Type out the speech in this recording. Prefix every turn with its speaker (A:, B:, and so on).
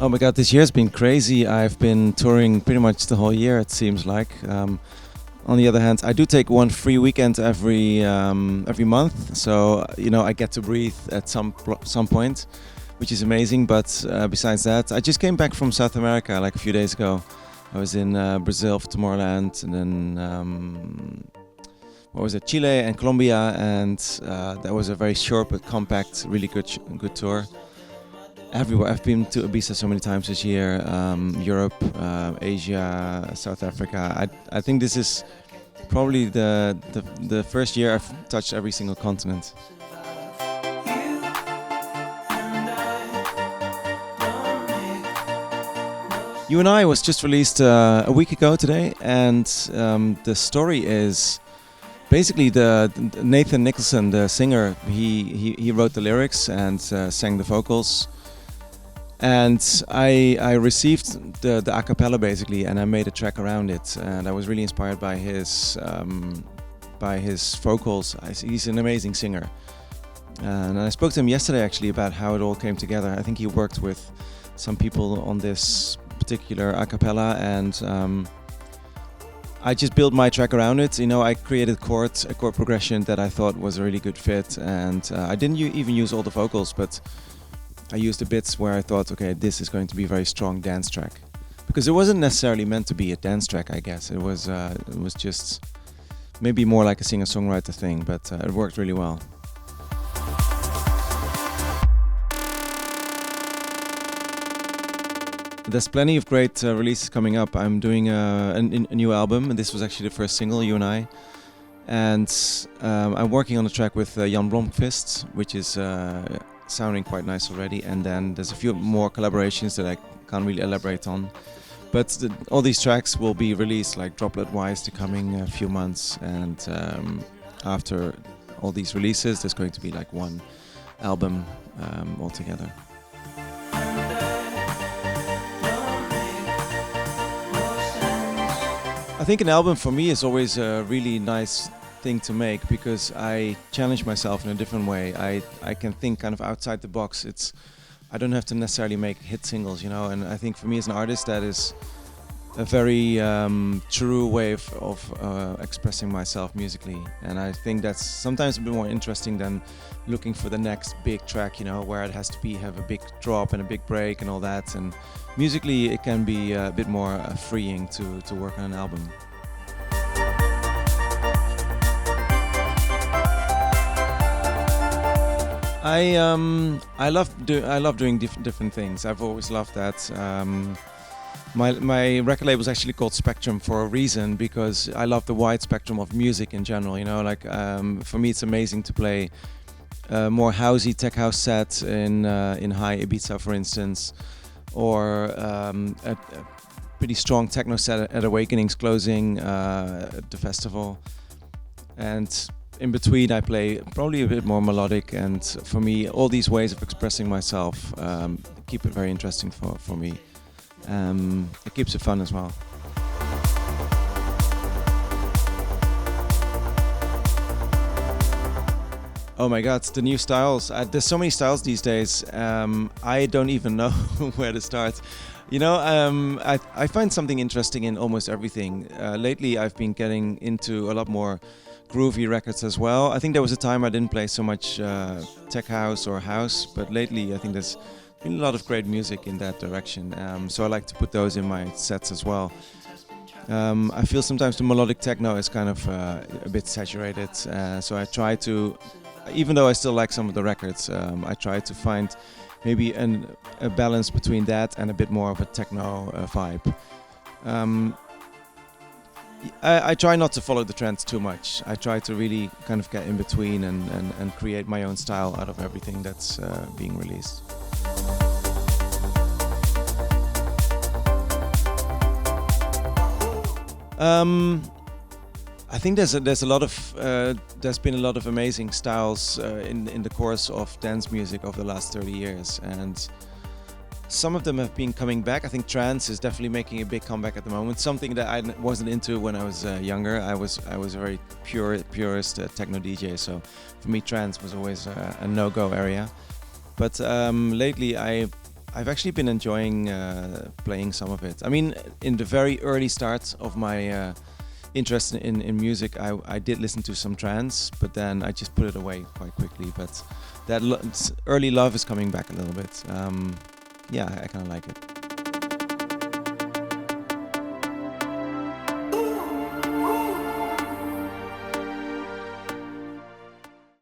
A: Oh my god, this year's been crazy. I've been touring pretty much the whole year, it seems like. On the other hand, I do take one free weekend every month, so I get to breathe at some point, which is amazing. But besides that, I just came back from South America like a few days ago. I was in Brazil for Tomorrowland, and then what was it, Chile and Colombia, and that was a very short but compact, really good tour. Everywhere. I've been to Ibiza so many times this year, Europe, Asia, South Africa. I think this is probably the first year I've touched every single continent. You and I was just released a week ago today, and the story is basically the Nathan Nicholson, the singer. He wrote the lyrics and sang the vocals. And I received the a cappella basically, and I made a track around it. And I was really inspired by his vocals. He's an amazing singer. And I spoke to him yesterday actually about how it all came together. I think he worked with some people on this particular a cappella, and I just built my track around it. I created a chord progression that I thought was a really good fit, and I didn't even use all the vocals, but I used the bits where I thought, okay, this is going to be a very strong dance track, because it wasn't necessarily meant to be a dance track. I guess it was just maybe more like a singer-songwriter thing, but it worked really well. There's plenty of great releases coming up. I'm doing a new album, and this was actually the first single, You and I. And I'm working on a track with Jan Blomqvist, which is sounding quite nice already. And then there's a few more collaborations that I can't really elaborate on. But all these tracks will be released like droplet-wise the coming few months. And after all these releases, there's going to be like one album altogether. I think an album for me is always a really nice thing to make, because I challenge myself in a different way. I can think kind of outside the box. I don't have to necessarily make hit singles, and I think for me as an artist that is a very true way of expressing myself musically, and I think that's sometimes a bit more interesting than looking for the next big track, where it has to have a big drop and a big break and all that. And musically it can be a bit more freeing to work on an album. I love doing different things. I've always loved that. My record label is actually called Spectrum for a reason, because I love the wide spectrum of music in general. For me it's amazing to play more housey tech house sets in high Ibiza, for instance, or a pretty strong techno set at Awakenings closing the festival. And in between I play probably a bit more melodic, and for me all these ways of expressing myself keep it very interesting for me. It keeps it fun as well. Oh my god, the new styles. There's so many styles these days. I don't even know where to start. I find something interesting in almost everything. Lately I've been getting into a lot more groovy records as well. I think there was a time I didn't play so much tech house or house, but lately I think there's been a lot of great music in that direction. So I like to put those in my sets as well. I feel sometimes the melodic techno is kind of a bit saturated, so I try to, even though I still like some of the records, I try to find maybe a balance between that and a bit more of a techno vibe. I try not to follow the trends too much. I try to really kind of get in between and create my own style out of everything that's being released. I think there's a lot of there's been a lot of amazing styles in the course of dance music over the last 30 years, and some of them have been coming back. I think trance is definitely making a big comeback at the moment. Something that I wasn't into when I was younger. I was a very purist techno DJ, so for me trance was always a no-go area. But lately I I've actually been enjoying playing some of it. I mean, in the very early start of my interest in music, I did listen to some trance, but then I just put it away quite quickly. But that early love is coming back a little bit. Yeah, I kind of like it.